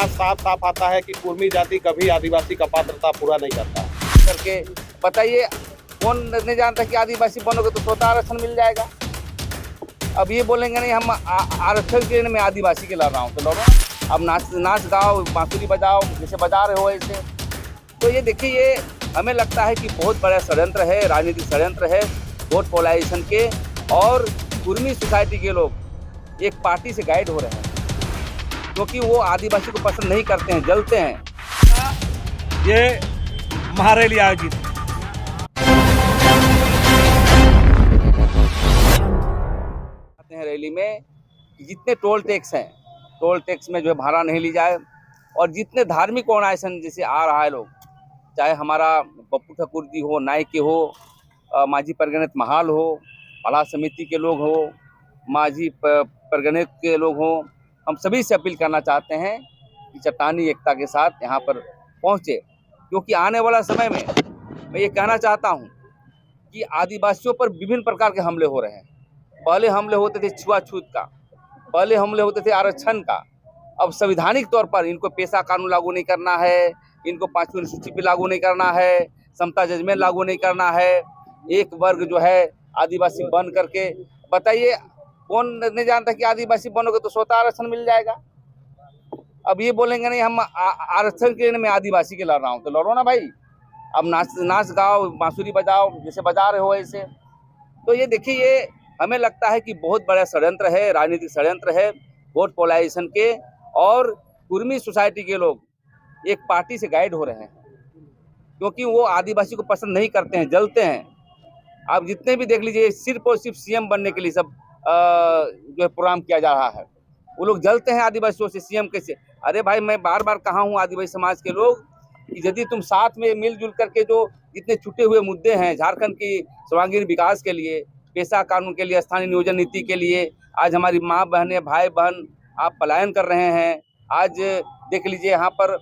यहाँ साफ साफ आता है कि कुर्मी जाति कभी आदिवासी का पात्रता पूरा नहीं करता करके बताइए, कौन नहीं जानता कि आदिवासी बनोगे तो स्वतः आरक्षण मिल जाएगा। अब ये बोलेंगे नहीं हम आरक्षण के लिए मैं आदिवासी के लड़ रहा हूँ, तो लड़ो ना। अब नाच गाओ, बांसुरी बजाओ, जैसे बजा रहे हो ऐसे। तो ये देखिए, ये हमें लगता है कि बहुत बड़ा षड्यंत्र है, राजनीतिक षड्यंत्र है वोट पोलराइजेशन के, और कुर्मी सोसाइटी के लोग एक पार्टी से गाइड हो रहे हैं क्योंकि वो आदिवासी को पसंद नहीं करते हैं, जलते हैं। ये महारैली आयोजित हैं रैली में जितने टोल टैक्स हैं, टोल टैक्स में जो है भाड़ा नहीं ली जाए, और जितने धार्मिक ऑर्गेनाइजेशन जैसे आ रहा है लोग, चाहे हमारा पप्पू ठाकुर जी हो, नायके हो, मांझी परगणित महाल हो, फलाह समिति के लोग हो, मांझी परगणित के लोग हो, हम सभी से अपील करना चाहते हैं कि चट्टानी एकता के साथ यहाँ पर पहुँचे, क्योंकि आने वाला समय में मैं ये कहना चाहता हूँ कि आदिवासियों पर विभिन्न प्रकार के हमले हो रहे हैं। पहले हमले होते थे छुआछूत का, पहले हमले होते थे आरक्षण का, अब संवैधानिक तौर पर इनको पेशा कानून लागू नहीं करना है, इनको 5वीं अनुसूची पे लागू नहीं करना है, समता जजमेंट लागू नहीं करना है, एक वर्ग जो है आदिवासी बन करके। बताइए, कौन नहीं जानता कि आदिवासी बनोगे तो स्वतः आरक्षण मिल जाएगा। अब ये बोलेंगे नहीं हम आरक्षण के लिए मैं आदिवासी के लड़ रहा हूँ, तो लड़ो ना भाई। अब नाच गाओ, बांसुरी बजाओ, जैसे बजा रहे हो ऐसे। तो ये देखिए, ये हमें लगता है कि बहुत बड़ा षड्यंत्र है, राजनीतिक षड्यंत्र है वोट पोलराइजेशन के, और कुर्मी सोसाइटी के लोग एक पार्टी से गाइड हो रहे हैं क्योंकि वो आदिवासी को पसंद नहीं करते हैं, जलते हैं। आप जितने भी देख लीजिए, सिर्फ और सिर्फ सीएम बनने के लिए सब जो है प्रोग्राम किया जा रहा है। वो लोग जलते हैं आदिवासियों से, सीएम कैसे। अरे भाई, मैं बार बार कहा हूँ आदिवासी समाज के लोग कि यदि तुम साथ में मिलजुल करके जो जितने छुटे हुए मुद्दे हैं झारखंड की सर्वांगीण विकास के लिए, पेशा कानून के लिए, स्थानीय नियोजन नीति के लिए, आज हमारी माँ बहनें भाई बहन आप पलायन कर रहे हैं। आज देख लीजिए, यहाँ पर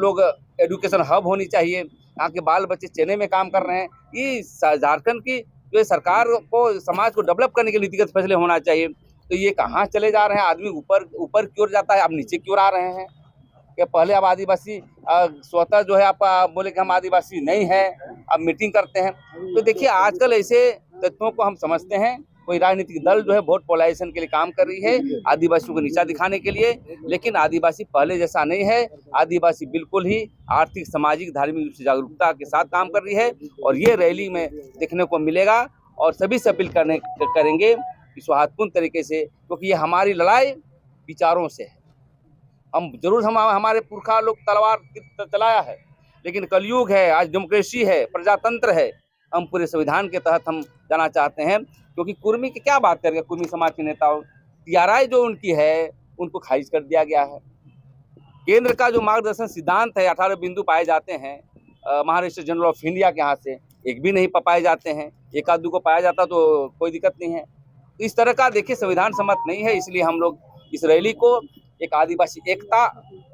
लोग एजुकेशन हब होनी चाहिए, यहाँ के बाल बच्चे चेन्नई में काम कर रहे हैं। ये झारखंड की जो सरकार को, समाज को डेवलप करने के नीतिगत फैसले होना चाहिए। तो ये कहाँ चले जा रहे हैं, आदमी ऊपर की ओर जाता है, अब नीचे की ओर आ रहे हैं। कि पहले अब आदिवासी स्वतः जो है आप बोले कि हम आदिवासी नहीं हैं, अब मीटिंग करते हैं। तो देखिए, आजकल ऐसे तथ्यों को हम समझते हैं, कोई राजनीतिक दल जो है वोट पोलराइजेशन के लिए काम कर रही है, आदिवासियों को नीचा दिखाने के लिए। लेकिन आदिवासी पहले जैसा नहीं है, आदिवासी बिल्कुल ही आर्थिक, सामाजिक, धार्मिक रूप से जागरूकता के साथ काम कर रही है, और ये रैली में देखने को मिलेगा। और सभी से अपील करेंगे कि सौहार्दपूर्ण तरीके से, क्योंकि ये हमारी लड़ाई विचारों से है। हम जरूर हमारे पुरखा लोग तलवार चलाया है, लेकिन कलयुग है, आज डेमोक्रेसी है, प्रजातंत्र है। हम पूरे संविधान के तहत हम जाना चाहते हैं, क्योंकि कुर्मी की क्या बात करेंगे, कुर्मी समाज के नेताओं, टीआरआई जो उनकी है उनको खारिज कर दिया गया है। केंद्र का जो मार्गदर्शन सिद्धांत है, 18 बिंदु पाए जाते हैं महाराष्ट्र जनरल ऑफ इंडिया के हाथ से, एक भी नहीं पाए जाते हैं, एक आध दो को पाया जाता तो कोई दिक्कत नहीं है। तो इस तरह का देखिए संविधान सम्मत नहीं है, इसलिए हम लोग इस रैली को एक आदिवासी एकता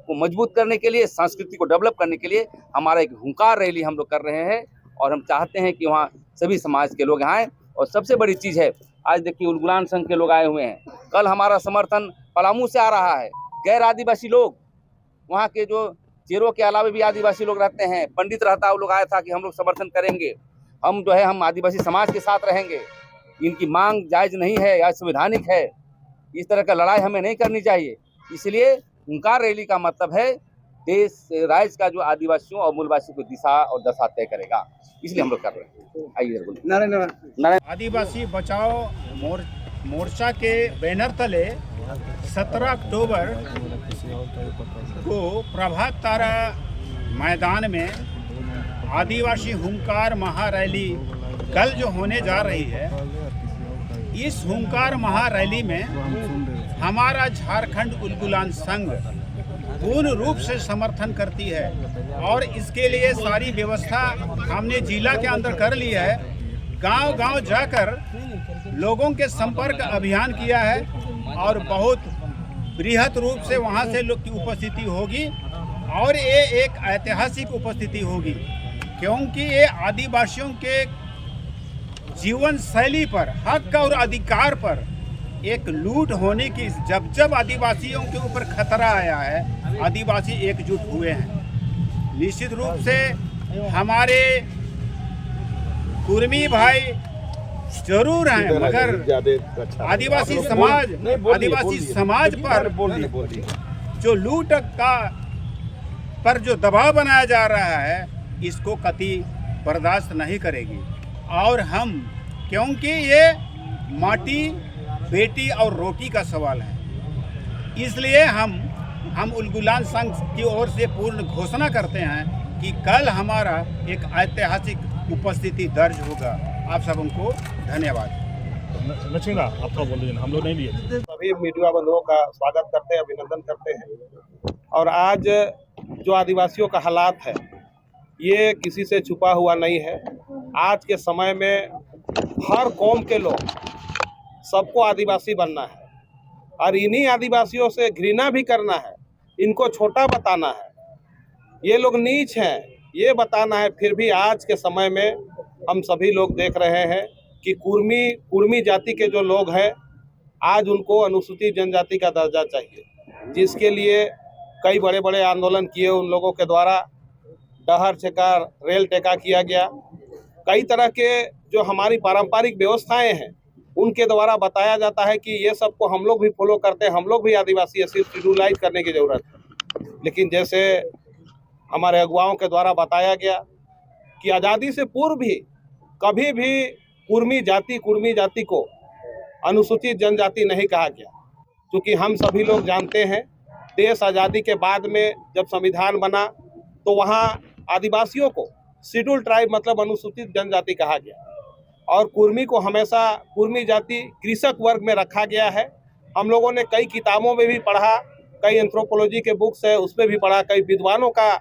को मजबूत करने के लिए, संस्कृति को डेवलप करने के लिए हमारा एक हुंकार रैली हम लोग कर रहे हैं, और हम चाहते हैं कि वहाँ सभी समाज के लोग आएँ। और सबसे बड़ी चीज़ है, आज देखिए उलगुलान संघ के लोग आए हुए हैं, कल हमारा समर्थन पलामू से आ रहा है। गैर आदिवासी लोग, वहाँ के जो चेरों के अलावा भी आदिवासी लोग रहते हैं, पंडित रहता है, वो लोग आया था कि हम लोग समर्थन करेंगे, हम जो है हम आदिवासी समाज के साथ रहेंगे, इनकी मांग जायज़ नहीं है या संवैधानिक है, इस तरह का लड़ाई हमें नहीं करनी चाहिए। इसलिए हुंकार रैली का मतलब है देश राज्य का जो आदिवासियों और मूलवासियों को दिशा और दशा तय करेगा, इसलिए हम लोग कर रहे हैं। आइए नारायण आदिवासी बचाओ मोर्चा के बैनर तले 17 अक्टूबर को प्रभात तारा मैदान में आदिवासी हुंकार महारैली कल जो होने जा रही है, इस हुंकार महारैली में हमारा झारखंड उलगुलान संघ पूर्ण रूप से समर्थन करती है, और इसके लिए सारी व्यवस्था हमने जिला के अंदर कर ली है। गांव-गांव जाकर लोगों के संपर्क अभियान किया है, और बहुत बृहत रूप से वहां से लोग की उपस्थिति होगी, और ये एक ऐतिहासिक उपस्थिति होगी, क्योंकि ये आदिवासियों के जीवन शैली पर, हक और अधिकार पर एक लूट होने की, जब आदिवासियों के ऊपर खतरा आया है, आदिवासी एकजुट हुए हैं। निश्चित रूप से हमारे कुर्मी भाई जरूर हैं, मगर आदिवासी समाज पर जो लूट का पर जो दबाव बनाया जा रहा है, इसको कतई बर्दाश्त नहीं करेगी। और हम, क्योंकि ये माटी, बेटी और रोटी का सवाल है, इसलिए हम उलगुलान संघ की ओर से पूर्ण घोषणा करते हैं कि कल हमारा एक ऐतिहासिक उपस्थिति दर्ज होगा। आप सबको धन्यवाद। लक्ष्मीदा आप बोल दीजिए, हम लोग नहीं लिए। सभी मीडिया बंधुओं का स्वागत करते हैं, अभिनंदन करते हैं। और आज जो आदिवासियों का हालात है, ये किसी से छुपा हुआ नहीं है। आज के समय में हर कौम के लोग, सबको आदिवासी बनना है और इन्हीं आदिवासियों से घृणा भी करना है, इनको छोटा बताना है, ये लोग नीच हैं, ये बताना है। फिर भी आज के समय में हम सभी लोग देख रहे हैं कि कुर्मी जाति के जो लोग हैं, आज उनको अनुसूचित जनजाति का दर्जा चाहिए, जिसके लिए कई बड़े बड़े आंदोलन किए उन लोगों के द्वारा। डहर छेका, रेल टेका किया गया। कई तरह के जो हमारी पारंपरिक व्यवस्थाएं हैं, उनके द्वारा बताया जाता है कि ये सब को हम लोग भी फॉलो करते हैं, हम लोग भी आदिवासी है, सिर्फ शेड्यूलाइज करने की ज़रूरत है। लेकिन जैसे हमारे अगुवाओं के द्वारा बताया गया कि आज़ादी से पूर्व भी कभी भी कुर्मी जाति को अनुसूचित जनजाति नहीं कहा गया, क्योंकि हम सभी लोग जानते हैं देश आज़ादी के बाद में जब संविधान बना तो वहाँ आदिवासियों को शेड्यूल ट्राइब मतलब अनुसूचित जनजाति कहा गया और कुर्मी को हमेशा कुर्मी जाति कृषक वर्ग में रखा गया है। हम लोगों ने कई किताबों में भी पढ़ा, कई एंथ्रोपोलॉजी के बुक्स है उसमें भी पढ़ा, कई विद्वानों का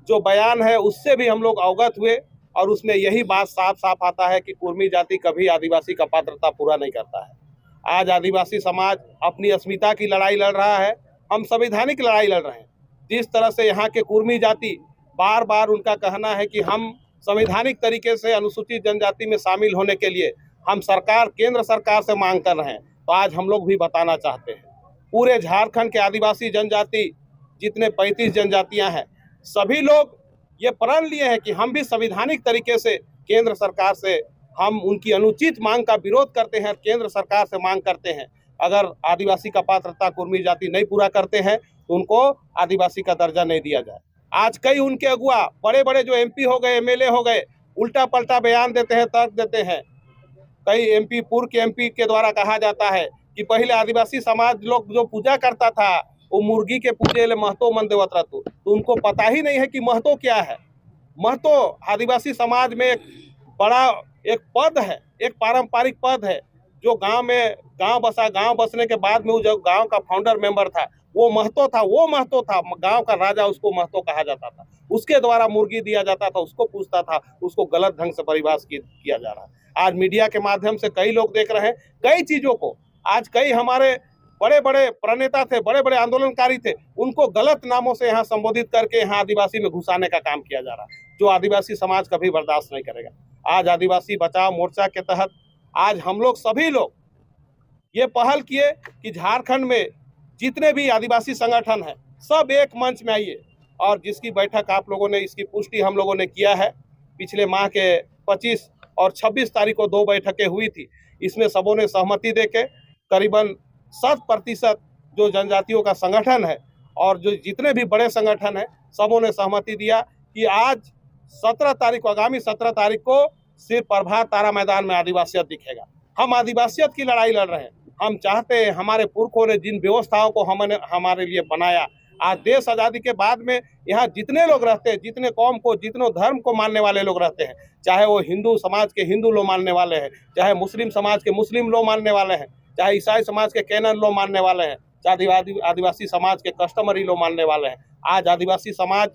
जो बयान है उससे भी हम लोग अवगत हुए और उसमें यही बात साफ साफ आता है कि कुर्मी जाति कभी आदिवासी का पात्रता पूरा नहीं करता है। आज आदिवासी समाज अपनी अस्मिता की लड़ाई लड़ रहा है, हम संवैधानिक लड़ाई लड़ रहे हैं। जिस तरह से यहाँ के कुर्मी जाति बार बार उनका कहना है कि हम संवैधानिक तरीके से अनुसूचित जनजाति में शामिल होने के लिए हम केंद्र सरकार से मांग कर रहे हैं, तो आज हम लोग भी बताना चाहते हैं। पूरे झारखंड के आदिवासी जनजाति जितने 35 जनजातियां हैं, सभी लोग ये प्रण लिए हैं कि हम भी संवैधानिक तरीके से केंद्र सरकार से हम उनकी अनुचित मांग का विरोध करते हैं, केंद्र सरकार से मांग करते हैं अगर आदिवासी का पात्रता कुर्मी जाति नहीं पूरा करते हैं तो उनको आदिवासी का दर्जा नहीं दिया जाए। आज कई उनके अगुआ बड़े बड़े जो एमपी हो गए, एमएलए हो गए, उल्टा पलटा बयान देते हैं, तर्क देते हैं। कई एमपी, पूर्व के एमपी के द्वारा कहा जाता है कि पहले आदिवासी समाज लोग जो पूजा करता था वो मुर्गी के पूजे ले महतो मन देवत रहतो, तो उनको पता ही नहीं है कि महतो क्या है। महतो आदिवासी समाज में एक बड़ा एक पद है, एक पारंपरिक पद है जो गांव बसने के बाद में वो जो गांव का फाउंडर मेंबर था वो महतो था, गांव का राजा, उसको महतो कहा जाता था। उसके द्वारा मुर्गी दिया जाता था, उसको पूछता था, उसको गलत ढंग से परिभाषित किया जा रहा है। आज मीडिया के माध्यम से कई लोग देख रहे हैं कई चीज़ों को। आज कई हमारे बड़े बड़े प्रणेता थे, बड़े बड़े आंदोलनकारी थे, उनको गलत नामों से यहाँ संबोधित करके यहाँ आदिवासी में घुसाने का काम किया जा रहा है, जो आदिवासी समाज कभी बर्दाश्त नहीं करेगा। आज आदिवासी बचाओ मोर्चा के तहत आज हम लोग सभी लोग ये पहल किए कि झारखंड में जितने भी आदिवासी संगठन हैं सब एक मंच में आइए, और जिसकी बैठक आप लोगों ने, इसकी पुष्टि हम लोगों ने किया है। पिछले माह के 25 और 26 तारीख को 2 बैठकें हुई थी, इसमें सबों ने सहमति देके करीबन 100% जो जनजातियों का संगठन है और जो जितने भी बड़े संगठन हैं सबों ने सहमति दिया कि आज 17 तारीख को, आगामी 17 तारीख को सिर्फ प्रभात तारा मैदान में आदिवासियत दिखेगा। हम आदिवासियत की लड़ाई लड़ रहे हैं। हम चाहते हैं हमारे पुरखों ने जिन व्यवस्थाओं को हमारे लिए बनाया, आज देश आज़ादी के बाद में यहाँ जितने लोग रहते हैं, जितने कौम को, जितने धर्म को मानने वाले लोग रहते हैं, चाहे वो हिंदू समाज के हिंदू लोग मानने वाले हैं, चाहे मुस्लिम समाज के मुस्लिम लोग मानने वाले हैं, चाहे ईसाई समाज के कैनन लोग मानने वाले हैं, चाहे आदिवासी समाज के कस्टमरी लोग मानने वाले हैं। आज आदिवासी समाज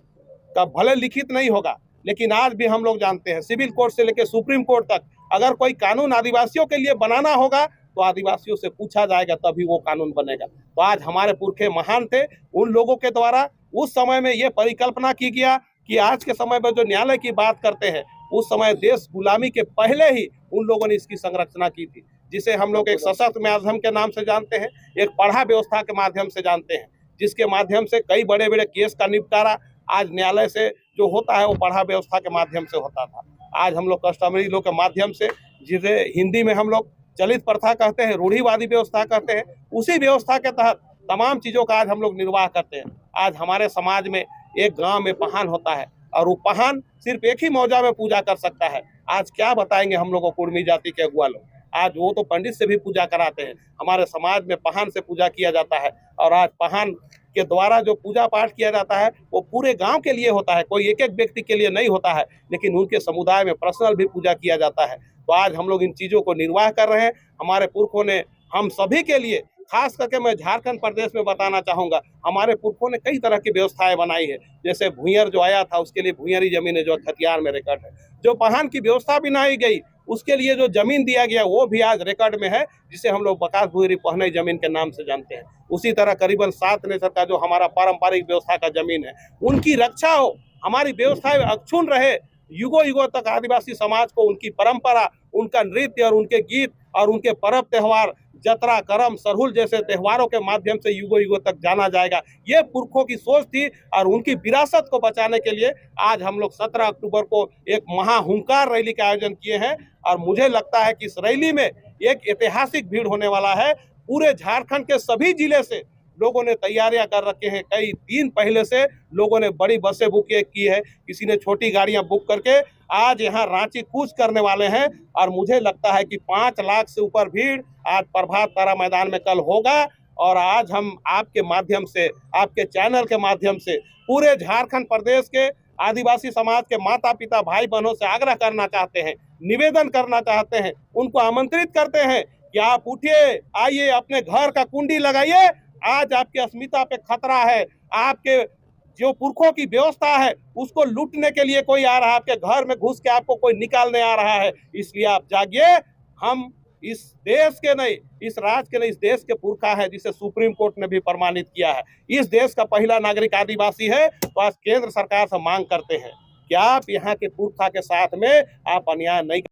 का भले लिखित नहीं होगा, लेकिन आज भी हम लोग जानते हैं सिविल कोर्ट से लेकर सुप्रीम कोर्ट तक अगर कोई कानून आदिवासियों के लिए बनाना होगा तो आदिवासियों से पूछा जाएगा, तभी वो कानून बनेगा। तो आज हमारे पुरखे महान थे, उन लोगों के द्वारा उस समय में ये परिकल्पना की गया कि आज के समय में जो न्यायालय की बात करते हैं, उस समय देश गुलामी के पहले ही उन लोगों ने इसकी संरचना की थी, जिसे हम लोग एक सशक्त माध्यम के नाम से जानते हैं, एक पढ़ा व्यवस्था के माध्यम से जानते हैं। जिसके माध्यम से कई बड़े बड़े केस का निपटारा आज न्यायालय से जो होता है वो पढ़ा व्यवस्था के माध्यम से होता था। आज हम लोग कस्टमरी लॉ के माध्यम से, जिसे हिंदी में हम लोग चलित प्रथा कहते हैं, रूढ़िवादी व्यवस्था कहते हैं, उसी व्यवस्था के तहत तमाम चीज़ों का आज हम लोग निर्वाह करते हैं। आज हमारे समाज में एक गांव में पहान होता है और वो पहान सिर्फ एक ही मौजा में पूजा कर सकता है। आज क्या बताएंगे हम लोग को कुर्मी जाति के अगुआ लोग, आज वो तो पंडित से भी पूजा कराते हैं। हमारे समाज में पहान से पूजा किया जाता है और आज पहान के द्वारा जो पूजा पाठ किया जाता है वो पूरे गांव के लिए होता है, कोई एक एक व्यक्ति के लिए नहीं होता है, लेकिन उनके समुदाय में पर्सनल भी पूजा किया जाता है। तो आज हम लोग इन चीज़ों को निर्वाह कर रहे हैं। हमारे पुरखों ने हम सभी के लिए, खास करके मैं झारखंड प्रदेश में बताना चाहूँगा, हमारे पुरखों ने कई तरह की व्यवस्थाएं बनाई है। जैसे भूंयर जो आया था उसके लिए भूंयरी जमीन है जो खतियार में रिकॉर्ड है। जो पहान की व्यवस्था बनाई गई उसके लिए जो जमीन दिया गया वो भी आज रिकॉर्ड में है, जिसे हम लोग बकास भूरी पहनई जमीन के नाम से जानते हैं। उसी तरह करीबन 7 नेचर का जो हमारा पारंपरिक व्यवस्था का जमीन है उनकी रक्षा हो, हमारी व्यवस्थाएं अक्षुण्ण रहे, युगों युगों तक आदिवासी समाज को उनकी परंपरा, उनका नृत्य और उनके गीत और उनके पर्व त्योहार, जतरा, करम, सरहुल जैसे त्योहारों के माध्यम से युगों युगों तक जाना जाएगा। ये पुरखों की सोच थी और उनकी विरासत को बचाने के लिए आज हम लोग 17 अक्टूबर को एक महाहुंकार रैली का आयोजन किए हैं और मुझे लगता है कि इस रैली में एक ऐतिहासिक भीड़ होने वाला है। पूरे झारखंड के सभी जिले से लोगों ने तैयारियां कर रखे हैं। कई दिन पहले से लोगों ने बड़ी बसें बुक की है, किसी ने छोटी गाड़ियां बुक करके आज यहाँ रांची कूच करने वाले हैं और मुझे लगता है कि 5 लाख से ऊपर भीड़ आज प्रभात तारा मैदान में कल होगा। और आज हम आपके माध्यम से, आपके चैनल के माध्यम से पूरे झारखंड प्रदेश के आदिवासी समाज के माता पिता भाई बहनों से आग्रह करना चाहते हैं, निवेदन करना चाहते हैं, उनको आमंत्रित करते हैं कि आप उठिए, आइए, अपने घर का कुंडी लगाइए। आज आपकी अस्मिता पे खतरा है। आपके जो पुरखों की व्यवस्था है उसको लूटने के लिए कोई आ रहा है, आपके घर में घुस के आपको कोई निकालने आ रहा है। इसलिए आप जागिए। हम इस देश के नहीं, इस राज्य के नहीं, इस देश के पुरखा है जिसे सुप्रीम कोर्ट ने भी प्रमाणित किया है। इस देश का पहला नागरिक आदिवासी है। तो आज केंद्र सरकार से मांग करते हैं कि आप यहाँ के पुरखा के साथ में आप अन्याय नहीं